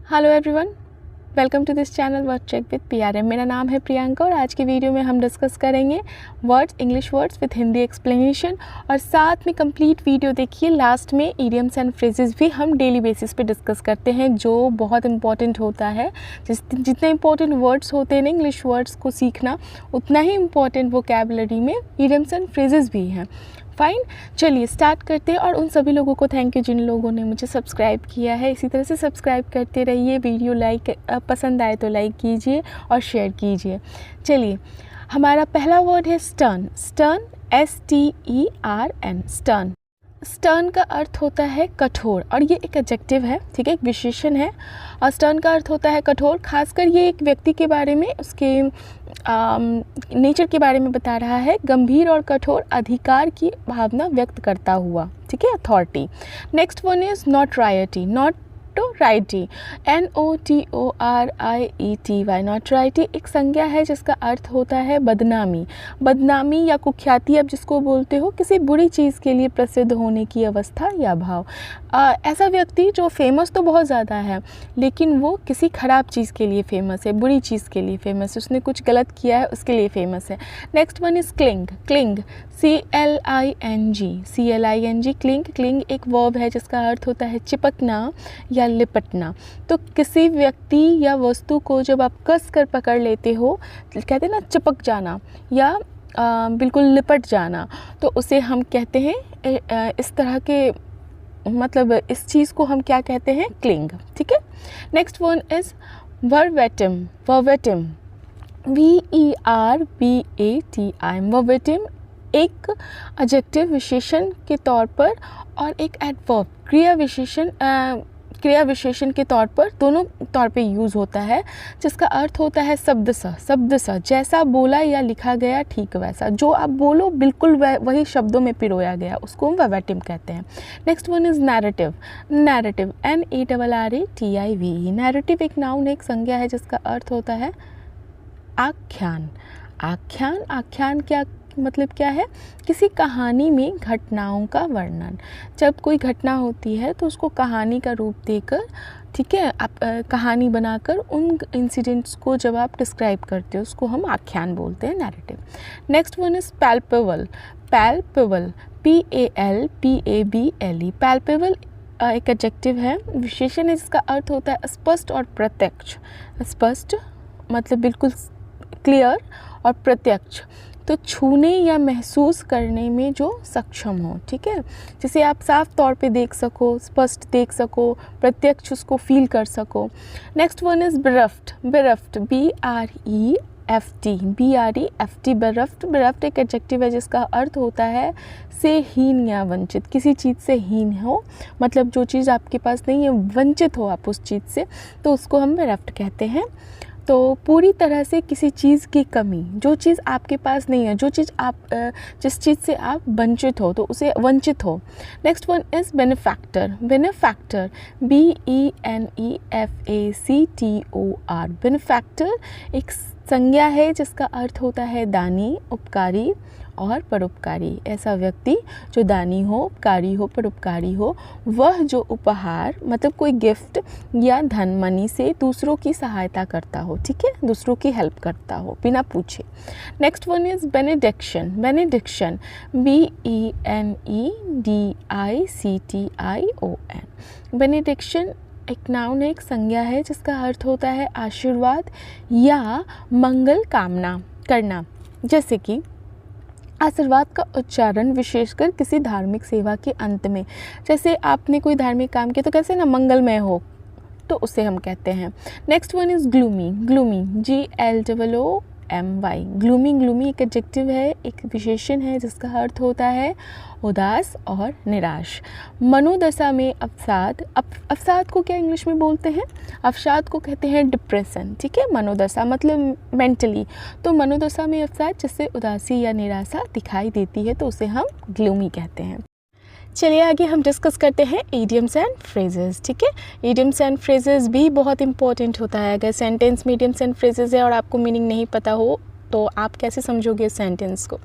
Hello everyone, welcome to this channel word check with PRM. मेरा नाम है प्रियंका और आज की वीडियो में हम डिस्कस करेंगे words, English words with Hindi explanation. और साथ में कंप्लीट वीडियो देखिए, लास्ट में इडियम्स एंड फ्रेजेस भी हम डेली बेसिस पे डिस्कस करते हैं जो बहुत इंपॉर्टेंट होता है। जितने इंपॉर्टेंट वर्ड्स होते हैं ना इंग्लिश वर्ड्स को सीखना, उतना ही इंपॉर्टेंट वोकैबुलरी में इडियम्स एंड फ्रेजेस भी हैं। फाइन, चलिए स्टार्ट करते हैं। और उन सभी लोगों को थैंक यू जिन लोगों ने मुझे सब्सक्राइब किया है। इसी तरह से सब्सक्राइब करते रहिए। वीडियो लाइक पसंद आए तो लाइक कीजिए और शेयर कीजिए। चलिए, हमारा पहला वर्ड है stern. Stern, STERN, stern. Stern का अर्थ होता है कठोर और ये एक एडजेक्टिव है, ठीक है, एक विशेषण है। और स्टर्न का अर्थ होता है कठोर। खासकर ये एक व्यक्ति के बारे में, उसके नेचर के बारे में बता रहा है। गंभीर और कठोर अधिकार की भावना व्यक्त करता हुआ, ठीक है, authority. Next one is notoriety. Notoriety, NOTORIETY, notoriety एक संज्ञा है जिसका अर्थ होता है बदनामी। बदनामी या कुख्याति, आप जिसको बोलते हो, किसी बुरी चीज़ के लिए प्रसिद्ध होने की अवस्था या भाव। ऐसा व्यक्ति जो फेमस तो बहुत ज़्यादा है लेकिन वो किसी ख़राब चीज़ के लिए फेमस है, बुरी चीज़ के लिए फेमस है, उसने कुछ गलत किया है उसके लिए फेमस है। Next one is cling. Cling, CLING, cling. Cling एक वर्ब है जिसका अर्थ होता है चिपकना या लिपटना। तो किसी व्यक्ति या वस्तु को जब आप कस कर पकड़ लेते हो, कहते हैं ना चिपक जाना या बिल्कुल लिपट जाना, तो उसे हम कहते हैं इस तरह के, मतलब इस चीज़ को हम क्या कहते हैं, क्लिंग, ठीक है। Next one is verbatim. Verbatim, VERBATIM, verbatim एक एडजेक्टिव विशेषण के तौर पर और एक एडवर्ब क्रिया विशेषण के तौर पर, दोनों तौर पे यूज़ होता है, जिसका अर्थ होता है शब्दशः, जैसा बोला या लिखा गया ठीक वैसा। जो आप बोलो बिल्कुल वही शब्दों में पिरोया गया, उसको हम वर्बेटिम कहते हैं। Next one is narrative. Narrative, NARRATIVE, narrative एक नाउन, एक संज्ञा है जिसका अर्थ होता है आख्यान। आख्यान क्या मतलब क्या है, किसी कहानी में घटनाओं का वर्णन। जब कोई घटना होती है तो उसको कहानी का रूप देकर, ठीक है, आप कहानी बनाकर उन इंसिडेंट्स को जब आप डिस्क्राइब करते हो उसको हम आख्यान बोलते हैं, narrative. Next one is palpable. Palpable, PALPABLE, palpable एक एडजेक्टिव है, विशेषण है जिसका अर्थ होता है स्पष्ट और प्रत्यक्ष। स्पष्ट मतलब बिल्कुल क्लियर, और प्रत्यक्ष तो छूने या महसूस करने में जो सक्षम हो, ठीक है, जिसे आप साफ तौर पे देख सको, स्पष्ट देख सको, प्रत्यक्ष उसको फील कर सको। Next one is bereft. Bereft, BREFT, bereft. Bereft एक एडजेक्टिव है जिसका अर्थ होता है से हीन या वंचित, किसी चीज़ से हीन हो, मतलब जो चीज़ आपके पास नहीं है, वंचित हो आप उस चीज़ से, तो उसको हम बेरफ्ट कहते हैं। तो पूरी तरह से किसी चीज़ की कमी, जो चीज़ आपके पास नहीं है, जो चीज़ आप जिस चीज़ से आप वंचित हो तो उसे वंचित हो। Next one is benefactor. Benefactor, BENEFACTOR, benefactor एक संज्ञा है जिसका अर्थ होता है दानी, उपकारी और परोपकारी। ऐसा व्यक्ति जो दानी हो, उपकारी हो, परोपकारी हो, वह जो उपहार मतलब कोई गिफ्ट या धन मनी से दूसरों की सहायता करता हो, ठीक है, दूसरों की हेल्प करता हो बिना पूछे। Next one is benediction. Benediction, BENEDICTION, benediction एक नाउन है, एक संज्ञा है जिसका अर्थ होता है आशीर्वाद या मंगल कामना करना। जैसे कि आशीर्वाद का उच्चारण विशेषकर किसी धार्मिक सेवा के अंत में, जैसे आपने कोई धार्मिक काम किया तो कैसे ना मंगलमय हो, तो उसे हम कहते हैं। Next one is gloomy. Gloomy, GLOOMY, gloomy एक एडजेक्टिव है, एक विशेषण है जिसका अर्थ होता है उदास और निराश। मनोदशा में अवसाद को क्या इंग्लिश में बोलते हैं, अवसाद को कहते हैं डिप्रेशन, ठीक है। मनोदशा मतलब मेंटली, तो मनोदशा में अवसाद जिससे उदासी या निराशा दिखाई देती है तो उसे हम ग्लूमी कहते हैं। चलिए आगे हम डिस्कस करते हैं इडियम्स एंड फ्रेजेस, ठीक है। इडियम्स एंड फ्रेजेस भी बहुत इंपॉर्टेंट होता है। अगर सेंटेंस में इडियम्स एंड फ्रेजेस है और आपको मीनिंग नहीं पता हो तो आप कैसे समझोगे इस सेंटेंस को।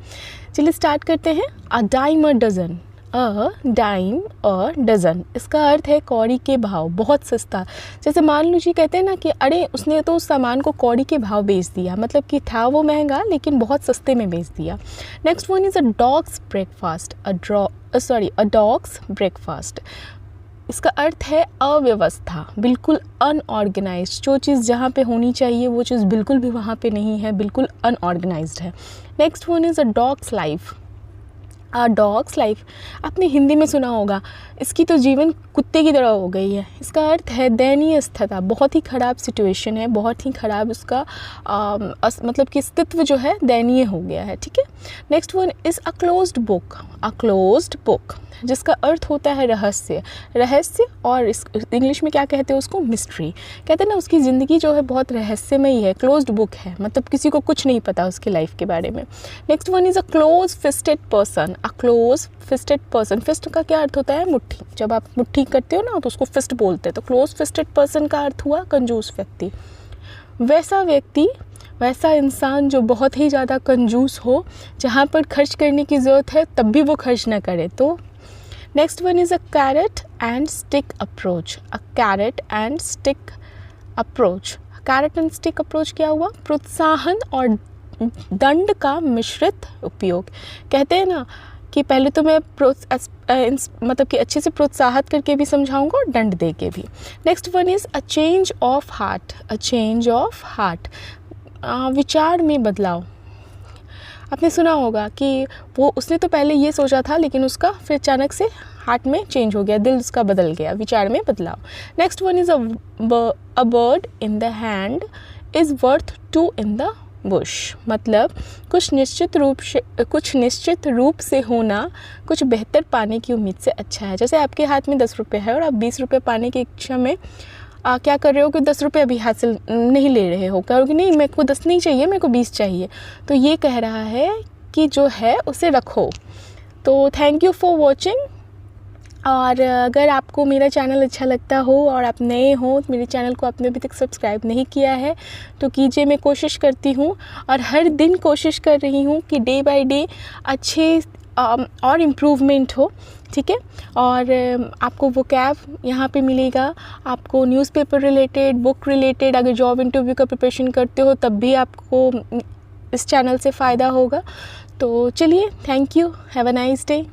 चलिए स्टार्ट करते हैं। A dime a dozen, a dime a dozen, इसका अर्थ है कौड़ी के भाव, बहुत सस्ता। जैसे मान लीजिए कहते हैं ना कि अरे उसने तो उस सामान को कौड़ी के भाव बेच दिया, मतलब कि था वो महंगा लेकिन बहुत सस्ते में बेच दिया। Next one is a dogs breakfast, a dogs breakfast, इसका अर्थ है अव्यवस्था, बिल्कुल अनऑर्गेनाइज्ड, जो चीज़ जहाँ पे होनी चाहिए वो चीज़ बिल्कुल भी वहाँ पे नहीं है, बिल्कुल अनऑर्गेनाइज्ड है। Next one is a dogs life, dogs life आपने हिंदी में सुना होगा, इसकी तो जीवन कुत्ते की तरह हो गई है। इसका अर्थ है दयनीय स्थिति, बहुत ही ख़राब सिचुएशन है, बहुत ही ख़राब उसका मतलब कि अस्तित्व जो है दयनीय हो गया है, ठीक है। Next one is a closed book, a closed book, जिसका अर्थ होता है रहस्य, रहस्य, और इस इंग्लिश में क्या कहते हैं उसको, मिस्ट्री। कहते हैं ना उसकी ज़िंदगी जो है बहुत रहस्यमयी है, क्लोज्ड बुक है, मतलब किसी को कुछ नहीं पता उसकी लाइफ के बारे में। Next one is a close fisted person, a close fisted person, fist का क्या अर्थ होता है, मुट्ठी, जब आप मुट्ठी करते हो ना तो उसको फिस्ट बोलते हैं, तो क्लोज फिस्टेड पर्सन का अर्थ हुआ कंजूस व्यक्ति। वैसा व्यक्ति, वैसा इंसान जो बहुत ही ज़्यादा कंजूस हो, जहाँ पर खर्च करने की ज़रूरत है तब भी वो खर्च ना करे। तो next one is a carrot and stick approach, a carrot and stick approach, carrot and stick approach क्या हुआ, प्रोत्साहन और दंड का मिश्रित उपयोग। कहते हैं ना कि पहले तो मैं मतलब कि अच्छे से प्रोत्साहित करके भी समझाऊंगा और दंड दे के भी। Next one is a change of heart, a change of heart, विचार में बदलाव। आपने सुना होगा कि वो उसने तो पहले ये सोचा था लेकिन उसका फिर अचानक से हार्ट में चेंज हो गया, दिल उसका बदल गया, विचार में बदलाव। Next one is a bird in the hand is worth two in the bush, मतलब कुछ निश्चित रूप से होना कुछ बेहतर पाने की उम्मीद से अच्छा है। जैसे आपके हाथ में 10 रुपये है और आप 20 रुपये पाने की इच्छा में क्या कर रहे हो कि 10 रुपये अभी हासिल नहीं ले रहे हो, कहोगे नहीं मेरे को 10 नहीं चाहिए, मेरे को 20 चाहिए। तो ये कह रहा है कि जो है उसे रखो। तो थैंक यू फॉर वॉचिंग, और अगर आपको मेरा चैनल अच्छा लगता हो और आप नए हो तो मेरे चैनल को आपने अभी तक सब्सक्राइब नहीं किया है तो कीजिए। मैं कोशिश करती हूँ और हर दिन कोशिश कर रही हूँ कि डे बाय डे अच्छे और इम्प्रूवमेंट हो, ठीक है। और आपको वो कैब यहाँ पे मिलेगा, आपको न्यूज़पेपर रिलेटेड, बुक रिलेटेड, अगर जॉब इंटरव्यू का प्रिपरेशन करते हो तब भी आपको इस चैनल से फ़ायदा होगा। तो चलिए, thank you, have a nice day.